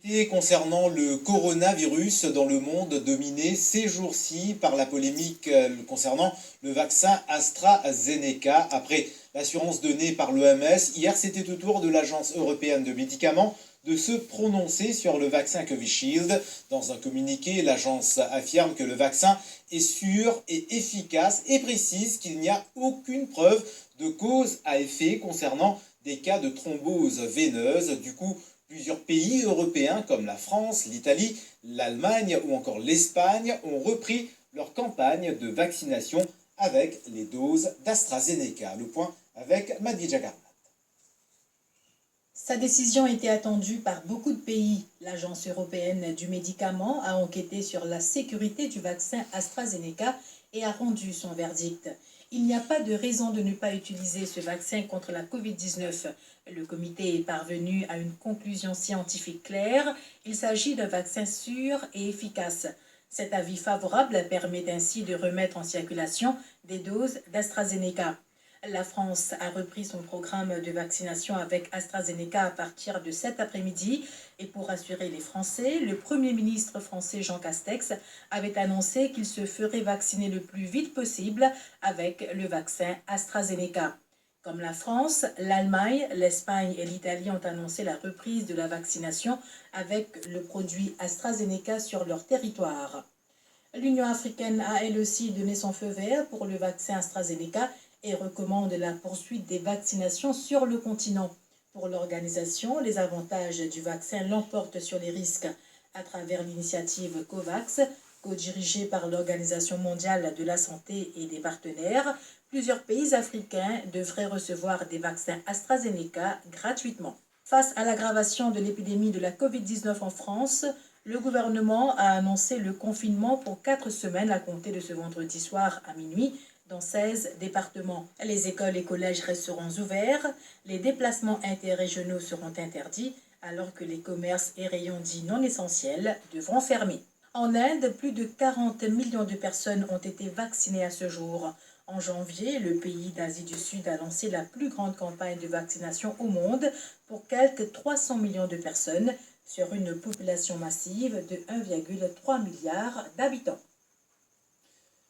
Et concernant le coronavirus dans le monde dominé ces jours-ci par la polémique concernant le vaccin AstraZeneca. Après l'assurance donnée par l'OMS, hier c'était au tour de l'Agence européenne de médicaments de se prononcer sur le vaccin Covishield. Dans un communiqué, l'agence affirme que le vaccin est sûr et efficace et précise qu'il n'y a aucune preuve de cause à effet concernant des cas de thrombose veineuse. Du coup, plusieurs pays européens comme la France, l'Italie, l'Allemagne ou encore l'Espagne ont repris leur campagne de vaccination avec les doses d'AstraZeneca. Le point avec Madi Jagarmat. Sa décision était attendue par beaucoup de pays. L'Agence européenne du médicament a enquêté sur la sécurité du vaccin AstraZeneca et a rendu son verdict. Il n'y a pas de raison de ne pas utiliser ce vaccin contre la Covid-19. Le comité est parvenu à une conclusion scientifique claire. Il s'agit d'un vaccin sûr et efficace. Cet avis favorable permet ainsi de remettre en circulation des doses d'AstraZeneca. La France a repris son programme de vaccination avec AstraZeneca à partir de cet après-midi. Et pour rassurer les Français, le Premier ministre français Jean Castex avait annoncé qu'il se ferait vacciner le plus vite possible avec le vaccin AstraZeneca. Comme la France, l'Allemagne, l'Espagne et l'Italie ont annoncé la reprise de la vaccination avec le produit AstraZeneca sur leur territoire. L'Union africaine a elle aussi donné son feu vert pour le vaccin AstraZeneca et recommande la poursuite des vaccinations sur le continent. Pour l'organisation, les avantages du vaccin l'emportent sur les risques. À travers l'initiative COVAX, co-dirigée par l'Organisation mondiale de la santé et des partenaires, plusieurs pays africains devraient recevoir des vaccins AstraZeneca gratuitement. Face à l'aggravation de l'épidémie de la Covid-19 en France, le gouvernement a annoncé le confinement pour 4 semaines à compter de ce vendredi soir à minuit dans 16 départements. Les écoles et collèges resteront ouverts, les déplacements interrégionaux seront interdits, alors que les commerces et rayons dits non essentiels devront fermer. En Inde, plus de 40 millions de personnes ont été vaccinées à ce jour. En janvier, le pays d'Asie du Sud a lancé la plus grande campagne de vaccination au monde pour quelques 300 millions de personnes sur une population massive de 1,3 milliard d'habitants.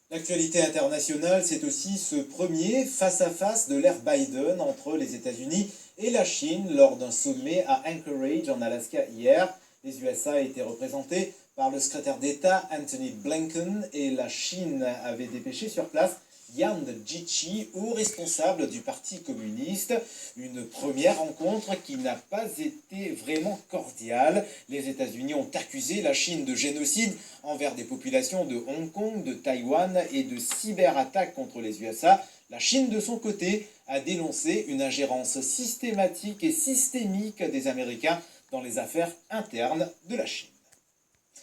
L'actualité internationale, c'est aussi ce premier face-à-face de l'ère Biden entre les États-Unis et la Chine lors d'un sommet à Anchorage en Alaska hier. Les USA étaient représentés par le secrétaire d'État Anthony Blinken et la Chine avait dépêché sur place Yang Jiechi, haut responsable du Parti communiste. Une première rencontre qui n'a pas été vraiment cordiale. Les États-Unis ont accusé la Chine de génocide envers des populations de Hong Kong, de Taïwan et de cyberattaques contre les USA. La Chine, de son côté, a dénoncé une ingérence systématique et systémique des Américains dans les affaires internes de la Chine.